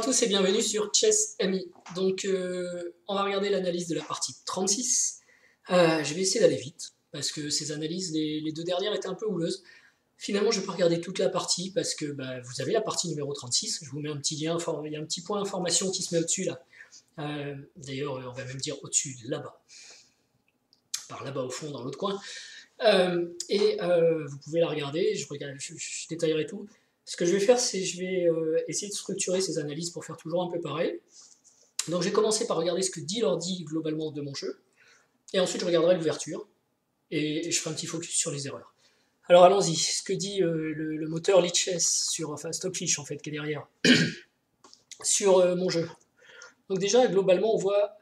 tous et bienvenue sur Chess MI. Donc on va regarder l'analyse de la partie 36. Je vais essayer d'aller vite, parce que ces analyses, les deux dernières étaient un peu houleuses. Finalement, je ne vais pas regarder toute la partie, parce que vous avez la partie numéro 36. Je vous mets un petit lien, il y a un petit point information qui se met au-dessus là. D'ailleurs, on va même dire au-dessus, là-bas. Par là-bas au fond, dans l'autre coin. Vous pouvez la regarder, je détaillerai tout. Ce que je vais faire, c'est je vais essayer de structurer ces analyses pour faire toujours un peu pareil. Donc je vais commencer par regarder ce que dit l'ordi globalement de mon jeu, et ensuite je regarderai l'ouverture, et je ferai un petit focus sur les erreurs. Alors allons-y, ce que dit le moteur Lichess, enfin Stockfish en fait, qui est derrière, sur mon jeu. Donc déjà, globalement, on voit...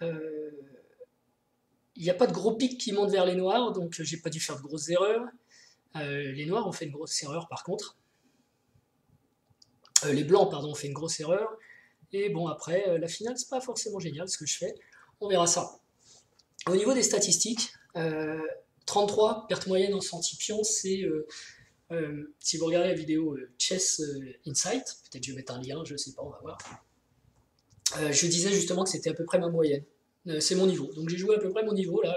il n'y a pas de gros pics qui montent vers les noirs, donc j'ai pas dû faire de grosses erreurs. Les noirs ont fait une grosse erreur par contre. Les blancs, pardon, ont fait une grosse erreur. Et bon, après, la finale, c'est pas forcément génial ce que je fais. On verra ça. Au niveau des statistiques, 33, perte moyenne en centipion, c'est... si vous regardez la vidéo Chess Insight, peut-être je vais mettre un lien, je sais pas, on va voir. Je disais justement que c'était à peu près ma moyenne. C'est mon niveau. Donc j'ai joué à peu près mon niveau, là.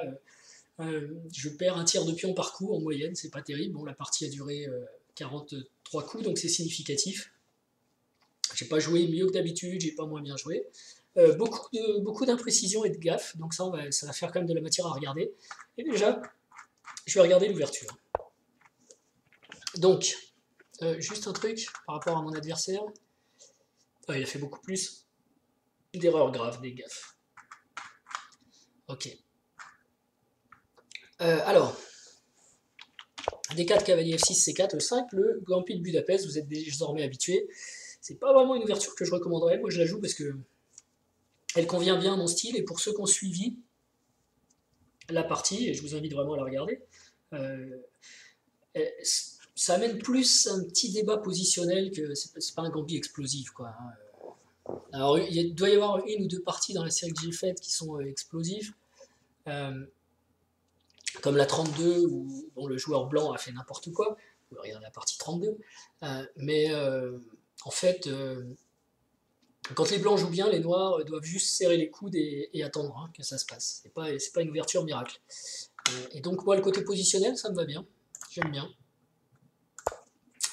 Je perds un tiers de pion par coup en moyenne, c'est pas terrible. Bon, la partie a duré 43 coups, donc c'est significatif. J'ai pas joué mieux que d'habitude, j'ai pas moins bien joué. Beaucoup d'imprécisions et de gaffes, donc ça va faire quand même de la matière à regarder. Et déjà, je vais regarder l'ouverture. Donc, juste un truc par rapport à mon adversaire. Il a fait beaucoup plus d'erreurs graves, des gaffes. Ok. Alors, D4, cavalier F6, C4, E5, le Gambit de Budapest, vous êtes désormais habitués. C'est pas vraiment une ouverture que je recommanderais, moi je la joue parce que elle convient bien à mon style, et pour ceux qui ont suivi la partie, et je vous invite vraiment à la regarder, ça amène plus un petit débat positionnel que c'est pas un Gambit explosif, quoi. Alors il doit y avoir une ou deux parties dans la série que j'ai faite qui sont explosives, comme la 32 où dont le joueur blanc a fait n'importe quoi. Vous pouvez regarder la partie 32, en fait, quand les blancs jouent bien, les noirs doivent juste serrer les coudes et attendre que ça se passe. C'est pas une ouverture miracle. Et donc moi, le côté positionnel, ça me va bien. J'aime bien.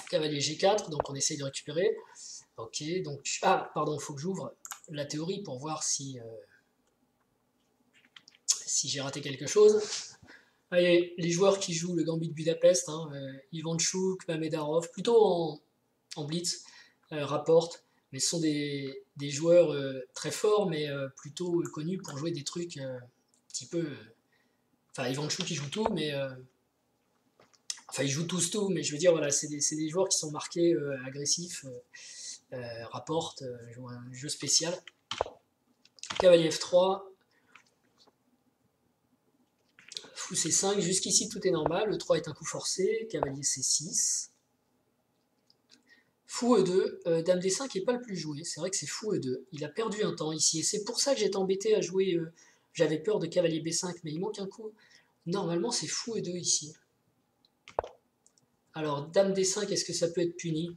Cavalier G4, donc on essaye de récupérer. Ok, donc... Ah, pardon, il faut que j'ouvre la théorie pour voir si j'ai raté quelque chose. Allez, les joueurs qui jouent le Gambit de Budapest, Ivanchuk, Mamedarov, plutôt en blitz, rapportent, mais ce sont des joueurs très forts, mais plutôt connus pour jouer des trucs un petit peu... Enfin, Ivanchuk, il joue tout, mais... Enfin, ils jouent tous tout, mais je veux dire, voilà, c'est des joueurs qui sont marqués agressifs, rapportent, jouent un jeu spécial. Cavalier F3, Fou C5, jusqu'ici tout est normal, le 3 est un coup forcé, cavalier C6. Fou E2, Dame D5 n'est pas le plus joué, c'est vrai que c'est Fou E2, il a perdu un temps ici, et c'est pour ça que j'étais embêté à jouer, j'avais peur de cavalier B5, mais il manque un coup. Normalement c'est Fou E2 ici. Alors Dame D5, est-ce que ça peut être puni,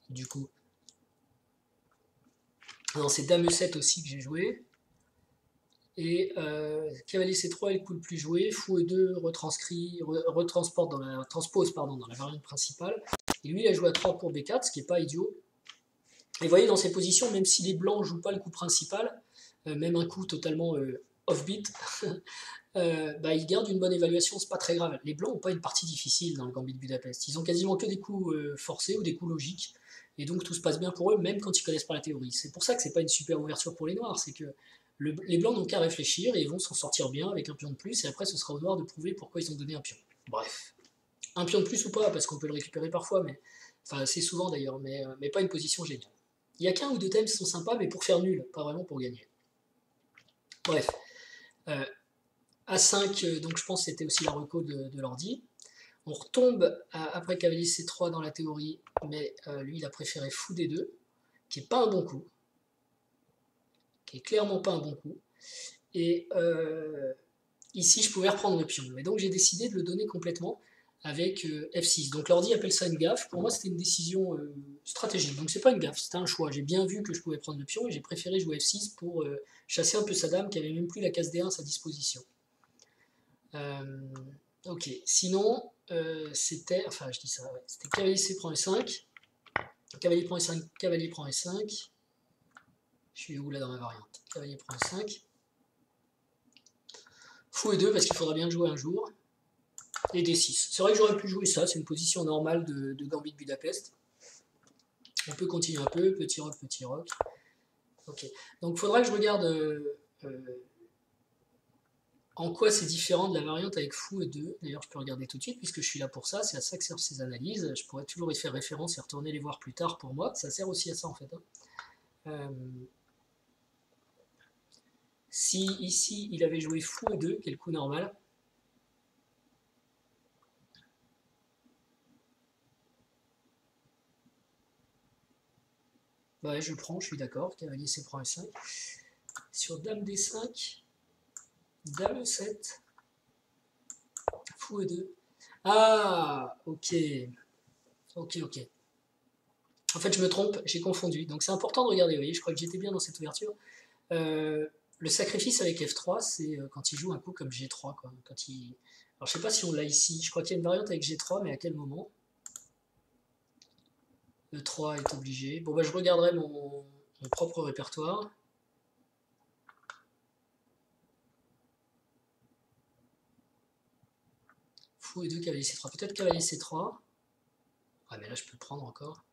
du coup? Non, c'est Dame E7 aussi que j'ai joué. Et cavalier C3 est le coup le plus joué, Fou E2 transpose dans la variante principale. Et lui, il a joué à 3 pour B4, ce qui n'est pas idiot. Et vous voyez, dans ces positions, même si les blancs ne jouent pas le coup principal, même un coup totalement off-beat, ils gardent une bonne évaluation, c'est pas très grave. Les blancs n'ont pas une partie difficile dans le Gambit de Budapest. Ils ont quasiment que des coups forcés ou des coups logiques. Et donc tout se passe bien pour eux, même quand ils ne connaissent pas la théorie. C'est pour ça que c'est pas une super ouverture pour les noirs, c'est que les blancs n'ont qu'à réfléchir et ils vont s'en sortir bien avec un pion de plus, et après ce sera aux noirs de prouver pourquoi ils ont donné un pion. Bref. Un pion de plus ou pas, parce qu'on peut le récupérer parfois, mais enfin assez souvent d'ailleurs, mais pas une position géniale. Il y a qu'un ou deux thèmes qui sont sympas, mais pour faire nul, pas vraiment pour gagner. Bref. A5, donc je pense que c'était aussi la reco de l'ordi. On retombe après cavalier C3 dans la théorie, mais lui il a préféré Fou D2, qui n'est pas un bon coup. Qui est clairement pas un bon coup. Et ici je pouvais reprendre le pion. Mais donc j'ai décidé de le donner complètement. avec F6. Donc l'ordi appelle ça une gaffe. Pour moi, c'était une décision stratégique. Donc c'est pas une gaffe, c'était un choix. J'ai bien vu que je pouvais prendre le pion et j'ai préféré jouer F6 pour chasser un peu sa dame qui avait même plus la case D1 à sa disposition. Ok, sinon c'était, enfin je dis ça, ouais, c'était cavalier C prend E5, cavalier prend E5, cavalier prend E5. Je suis où là dans ma variante? Cavalier prend E5. Fou E2 parce qu'il faudra bien le jouer un jour. Et D6. C'est vrai que j'aurais pu jouer ça, c'est une position normale de Gambit de Budapest. On peut continuer un peu, petit roc, petit roc. Ok, donc il faudra que je regarde en quoi c'est différent de la variante avec Fou E2. D'ailleurs, je peux regarder tout de suite puisque je suis là pour ça, c'est à ça que servent ces analyses. Je pourrais toujours y faire référence et retourner les voir plus tard pour moi. Ça sert aussi à ça en fait. Si ici il avait joué Fou E2, qui est le coup normal, ouais, je prends, je suis d'accord. Cavalier C prend E5. Sur Dame D5, Dame E7, Fou E2. Ah, ok. Ok, ok. En fait, je me trompe, j'ai confondu. Donc c'est important de regarder, vous voyez, je crois que j'étais bien dans cette ouverture. Le sacrifice avec F3, c'est quand il joue un coup comme G3, quoi. Quand il... Alors je sais pas si on l'a ici, je crois qu'il y a une variante avec G3, mais à quel moment? E3 est obligé. Bon, bah je regarderai mon propre répertoire. Fou et 2, cavalier C3. Peut-être cavalier C3. Ah, mais là, je peux le prendre encore.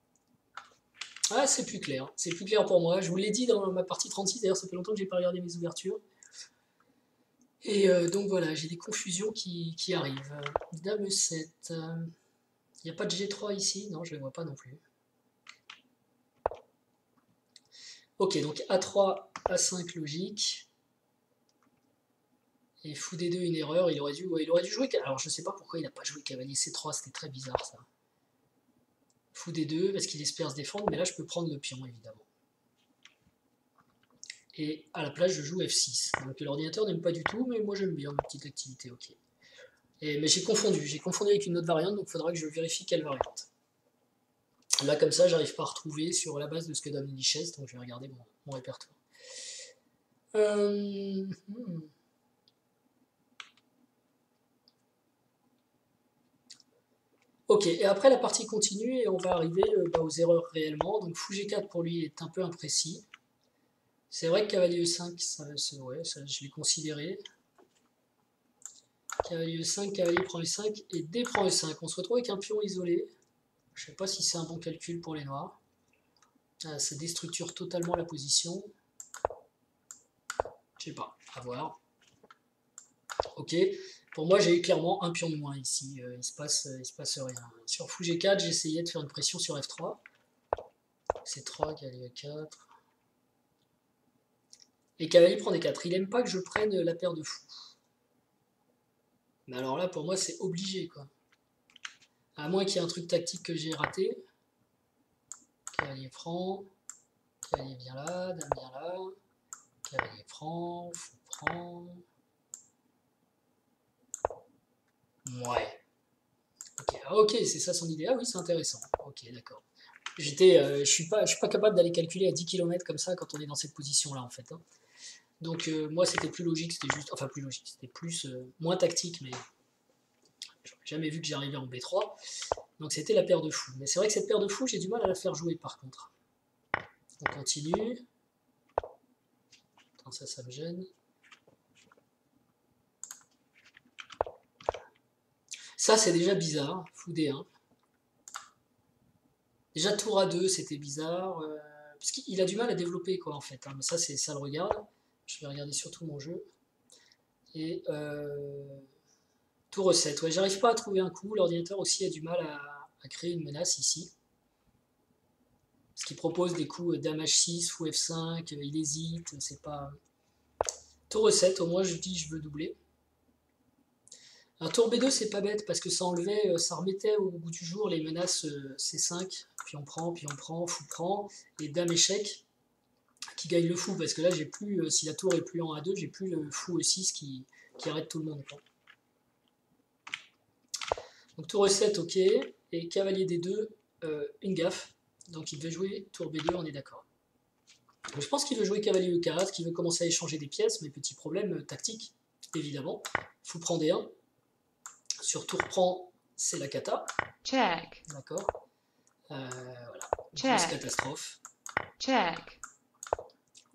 Ah, c'est plus clair. C'est plus clair pour moi. Je vous l'ai dit dans ma partie 36. D'ailleurs, ça fait longtemps que j'ai pas regardé mes ouvertures. Et donc voilà, j'ai des confusions qui arrivent. Dame 7. Il n'y a pas de G3 ici? Non, je ne le vois pas non plus. Ok, donc A3, A5 logique. Et Fou D2 une erreur. Il aurait dû jouer. Alors je sais pas pourquoi il n'a pas joué cavalier C3. C'était très bizarre ça. Fou D2 parce qu'il espère se défendre. Mais là, je peux prendre le pion évidemment. Et à la place, je joue F6. Donc l'ordinateur n'aime pas du tout, mais moi j'aime bien ma petite activité, ok. Mais j'ai confondu avec une autre variante, donc il faudra que je vérifie quelle variante. Là, comme ça, j'arrive pas à retrouver sur la base de ce que donne Lichess, donc je vais regarder mon répertoire. Ok, et après la partie continue, et on va arriver aux erreurs réellement. Donc Fou G4 pour lui est un peu imprécis. C'est vrai que cavalier E5, ça, je l'ai considéré. Cavalier E5, cavalier prend E5 et D prend E5. On se retrouve avec un pion isolé. Je ne sais pas si c'est un bon calcul pour les noirs. Ça déstructure totalement la position. Je sais pas, à voir. Ok, pour moi j'ai clairement un pion de moins ici. Il se passe rien. Sur Fou G4, j'ai essayé de faire une pression sur F3. C3, cavalier E4. Et cavalier prend D4. Il aime pas que je prenne la paire de fou. Mais alors là, pour moi, c'est obligé, quoi. À moins qu'il y ait un truc tactique que j'ai raté. Cavalier prend. Cavalier vient là, dame vient là. Cavalier prend, fou prend. Ouais. Ok, c'est ça son idée. Ah oui, c'est intéressant. Ok, d'accord. Je suis pas capable d'aller calculer à 10 km comme ça quand on est dans cette position-là, en fait. Hein. Donc moi, c'était plus logique, c'était juste... Enfin, plus logique, c'était plus... moins tactique, mais... J'aurais jamais vu que j'arrivais en B3. Donc c'était la paire de fou. Mais c'est vrai que cette paire de fou, j'ai du mal à la faire jouer, par contre. On continue. Attends, ça me gêne. Ça, c'est déjà bizarre. Fou D1. Déjà, tour A2, c'était bizarre. Parce qu'il a du mal à développer, quoi, en fait. Hein. Mais ça le regarde. Je vais regarder surtout mon jeu. Et tour E7. Ouais, j'arrive pas à trouver un coup. L'ordinateur aussi a du mal à créer une menace ici. Parce qu'il propose des coups dame H6, fou F5, il hésite, c'est pas... Tour E7, au moins je dis je veux doubler. Un tour B2 c'est pas bête parce que ça enlevait, ça remettait au goût du jour les menaces C5, puis on prend, fou prend, et dame échec qui gagne le fou, parce que là j'ai plus, si la tour est plus en A2, j'ai plus le fou E6 qui arrête tout le monde. Quoi. Donc tour E7, ok. Et cavalier D2, une gaffe. Donc il devait jouer tour B2, on est d'accord. Je pense qu'il veut jouer cavalier E4, qu'il veut commencer à échanger des pièces, mais petit problème tactique, évidemment. Fou prend D1. Sur tour prend, c'est la cata. Check. D'accord. Voilà. Check. Grosse catastrophe. Check.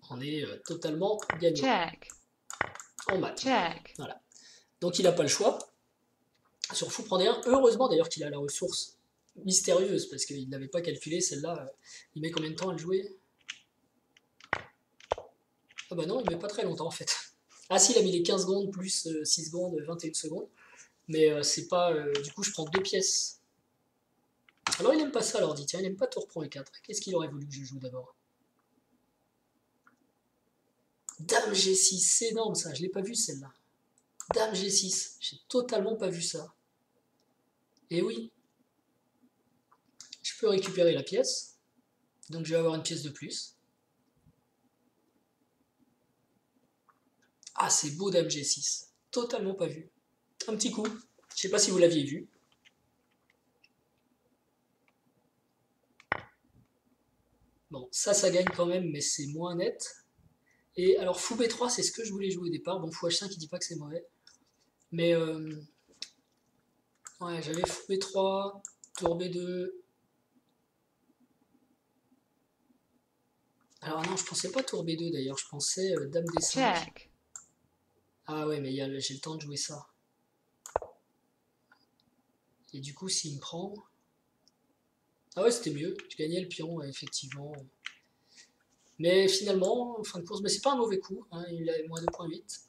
On est totalement gagnant. Check. En mat. Check. Voilà. Donc il n'a pas le choix. Sur fou prend D1. Heureusement d'ailleurs qu'il a la ressource mystérieuse, parce qu'il n'avait pas calculé celle-là. Il met combien de temps à le jouer? Ah bah non, il met pas très longtemps en fait. Ah si, il a mis les 15 secondes plus 6 secondes, 21 secondes. Mais c'est pas... du coup, je prends 2 pièces. Alors il aime pas ça, l'ordi. Tiens, il aime pas tour prend E4. Qu'est-ce qu'il aurait voulu que je joue d'abord? Dame G6, c'est énorme ça, je l'ai pas vu celle-là. Dame G6, j'ai totalement pas vu ça. Et oui, je peux récupérer la pièce, donc je vais avoir une pièce de plus. Ah, c'est beau Dame G6, totalement pas vu. Un petit coup, je sais pas si vous l'aviez vu. Bon, ça gagne quand même, mais c'est moins net. Et alors, fou B3, c'est ce que je voulais jouer au départ. Bon, fou H5, il dit pas que c'est mauvais. Mais, ouais, j'avais fou B3, tour B2. Alors non, je pensais pas tour B2 d'ailleurs, je pensais Dame D5. Check. Ah ouais, mais j'ai le temps de jouer ça. Et du coup, s'il me prend... Ah ouais, c'était mieux, je gagnais le pion, ouais, effectivement. Mais finalement, en fin de course, mais c'est pas un mauvais coup, hein, il a moins 2,8.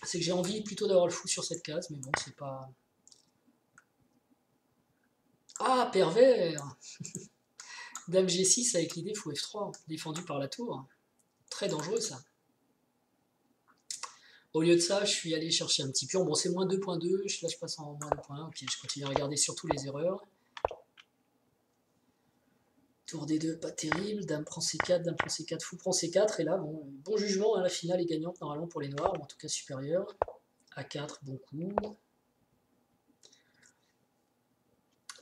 C'est que j'ai envie plutôt d'avoir le fou sur cette case, mais bon, c'est pas... Ah, pervers. Dame G6 avec l'idée fou F3, défendu par la tour. Très dangereux ça. Au lieu de ça, je suis allé chercher un petit pion. Bon, c'est moins 2,2, là je passe en moins 2,1. Ok, je continue à regarder surtout les erreurs. Tour D2, pas terrible. Dame prend C4, dame prend C4, fou prend C4. Et là, bon jugement, hein, la finale est gagnante normalement pour les noirs, ou en tout cas supérieure. A4, bon coup.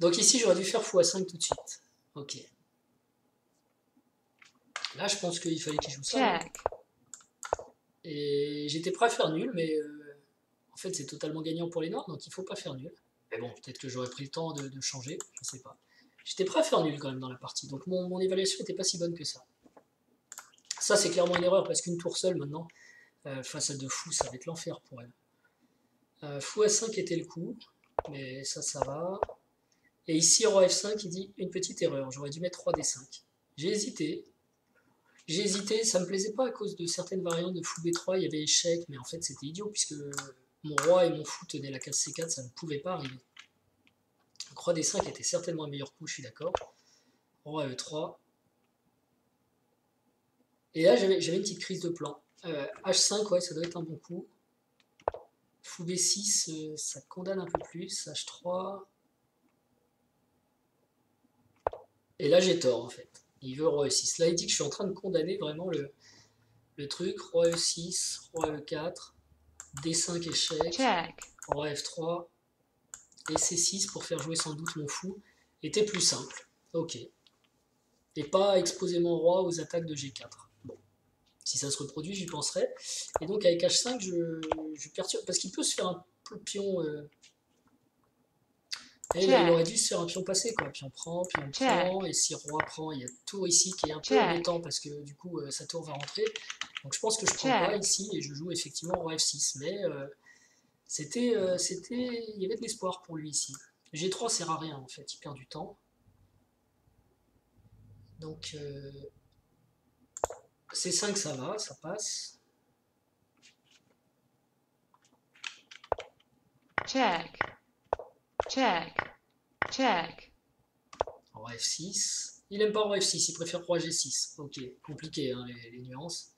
Donc ici, j'aurais dû faire fou A5 tout de suite. Ok. Là, je pense qu'il fallait qu'il joue ça. Check. Et j'étais prêt à faire nul, mais en fait, c'est totalement gagnant pour les noirs, donc il ne faut pas faire nul. Mais bon, peut-être que j'aurais pris le temps de changer, je ne sais pas. J'étais prêt à faire nul quand même dans la partie, donc mon évaluation n'était pas si bonne que ça. Ça, c'est clairement une erreur, parce qu'une tour seule, maintenant, face à deux fous, ça va être l'enfer pour elle. Fou A5 était le coup, mais ça va. Et ici, roi F5, il dit une petite erreur, j'aurais dû mettre roi D5. J'ai hésité, ça me plaisait pas à cause de certaines variantes de fou B3, il y avait échec, mais en fait c'était idiot, puisque mon roi et mon fou tenaient la case C4, ça ne pouvait pas arriver. Donc roi D5 était certainement un meilleur coup, je suis d'accord. Roi E3. Et là j'avais une petite crise de plan. H5, ouais, ça doit être un bon coup. Fou B6, ça condamne un peu plus. H3. Et là j'ai tort en fait. Il veut roi E6. Là il dit que je suis en train de condamner vraiment le truc. Roi E6, roi E4, D5 échec, Check. roi F3 et C6 pour faire jouer sans doute mon fou était plus simple. Ok. Et pas exposer mon roi aux attaques de G4. Bon. Si ça se reproduit, j'y penserai. Et donc avec H5, je perturbe. Parce qu'il peut se faire un pion. Et là, il aurait dû se faire un pion passé, quoi. Pion prend, et si roi prend, il y a tour ici qui est un peu embêtant parce que du coup sa tour va rentrer. Donc je pense que je prends pas ici et je joue effectivement roi F6. Mais il y avait de l'espoir pour lui ici. G3 sert à rien en fait, il perd du temps. Donc C5 ça va, ça passe. Check. Check. Check. Roi F6. Il aime pas roi F6, il préfère roi G6. Ok, compliqué hein, les nuances.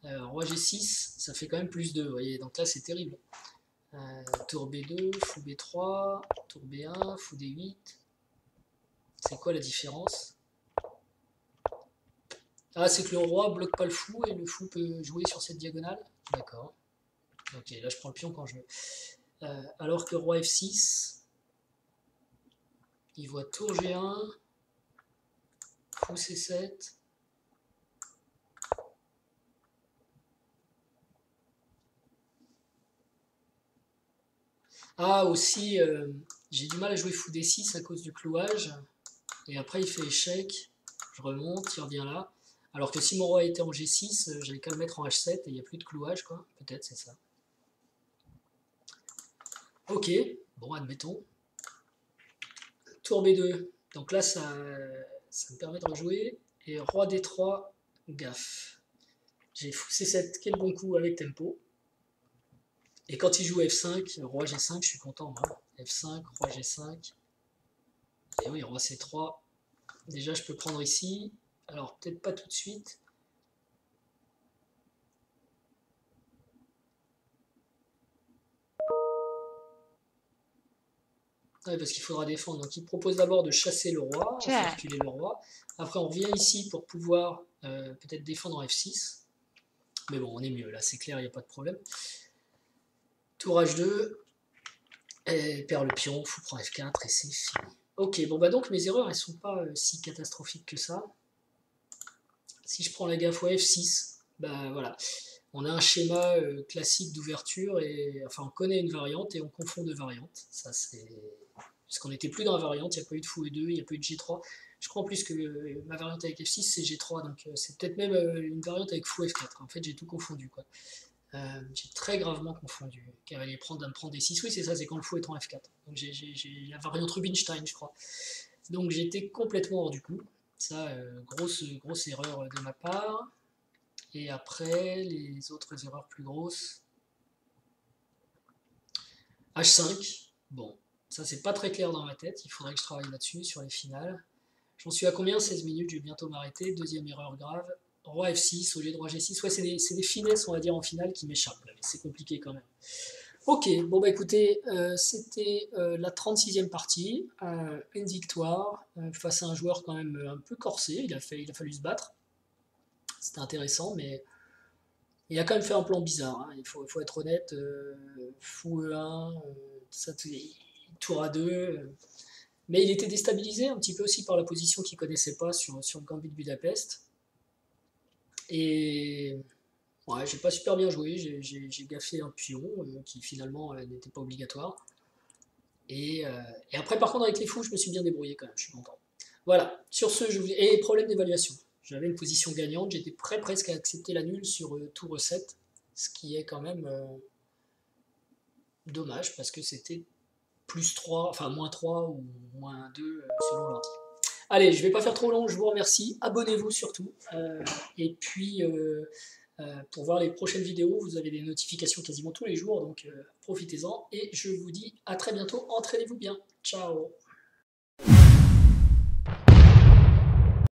Roi G6, ça fait quand même plus 2, vous voyez, donc là c'est terrible. Tour B2, fou B3, tour B1, fou D8. C'est quoi la différence? Ah, c'est que le roi bloque pas le fou et le fou peut jouer sur cette diagonale. D'accord. Ok, là je prends le pion quand je veux. Alors que roi F6, Il voit tour G1, fou C7. Ah, aussi, j'ai du mal à jouer fou D6 à cause du clouage. Et après, il fait échec. Je remonte, il revient là. Alors que si mon roi était en G6, j'avais qu'à le mettre en H7 et il n'y a plus de clouage, quoi. Peut-être, c'est ça. Ok, bon, admettons. Tour B2. Donc là, ça me permet de rejouer. Et roi D3, gaffe. J'ai fou C7, quel bon coup avec tempo. Et quand il joue F5, roi G5, je suis content, moi. F5, roi G5. Et oui, roi C3. Déjà, je peux prendre ici. Alors, peut-être pas tout de suite. Ouais, parce qu'il faudra défendre. Donc, il propose d'abord de chasser le roi, on fait reculer le roi. Après, on revient ici pour pouvoir peut-être défendre en F6. Mais bon, on est mieux. Là, c'est clair, il n'y a pas de problème. Tour H2. Et perd le pion, fou prend F4 et c'est fini. Ok, bon bah donc mes erreurs elles sont pas si catastrophiques que ça. Si je prends la gaffe au F6, bah voilà, on a un schéma classique d'ouverture et enfin on connaît une variante et on confond deux variantes. Ça c'est parce qu'on n'était plus dans la variante, il n'y a pas eu de fou E2, il n'y a pas eu de G3. Je crois en plus que ma variante avec F6 c'est G3, donc c'est peut-être même une variante avec fou F4. En fait j'ai tout confondu quoi. J'ai très gravement confondu. Cavalier prendre, dame prendre D6, oui c'est ça, c'est quand le fou est en F4. Donc j'ai la variante Rubinstein je crois. Donc j'étais complètement hors du coup. Ça, grosse erreur de ma part. Et après, les autres erreurs plus grosses. H5, bon, ça c'est pas très clair dans ma tête, il faudrait que je travaille là-dessus, sur les finales. J'en suis à combien? 16 minutes, je vais bientôt m'arrêter. Deuxième erreur grave. Roi F6 au lieu de roi G6. Ouais, c'est des finesses, on va dire, en finale qui m'échappent, mais c'est compliqué quand même. Ok, bon bah écoutez, c'était la 36e partie, une victoire face à un joueur quand même un peu corsé, il a fallu se battre, c'était intéressant, mais il a quand même fait un plan bizarre, hein, il faut être honnête, fou E1, tour A2, mais il était déstabilisé un petit peu aussi par la position qu'il connaissait pas sur le Gambit de Budapest, et ouais, j'ai pas super bien joué, j'ai gaffé un pion qui finalement n'était pas obligatoire. Et après, par contre, avec les fous, je me suis bien débrouillé quand même, je suis content. Voilà, sur ce, et problème d'évaluation. J'avais une position gagnante, j'étais presque à accepter la nulle sur tour 7, ce qui est quand même dommage parce que c'était plus 3, enfin moins 3 ou moins 2 selon l'ordi. Allez, je vais pas faire trop long, je vous remercie. Abonnez-vous surtout. Et puis, pour voir les prochaines vidéos, vous avez des notifications quasiment tous les jours, donc profitez-en. Et je vous dis à très bientôt. Entraînez-vous bien. Ciao.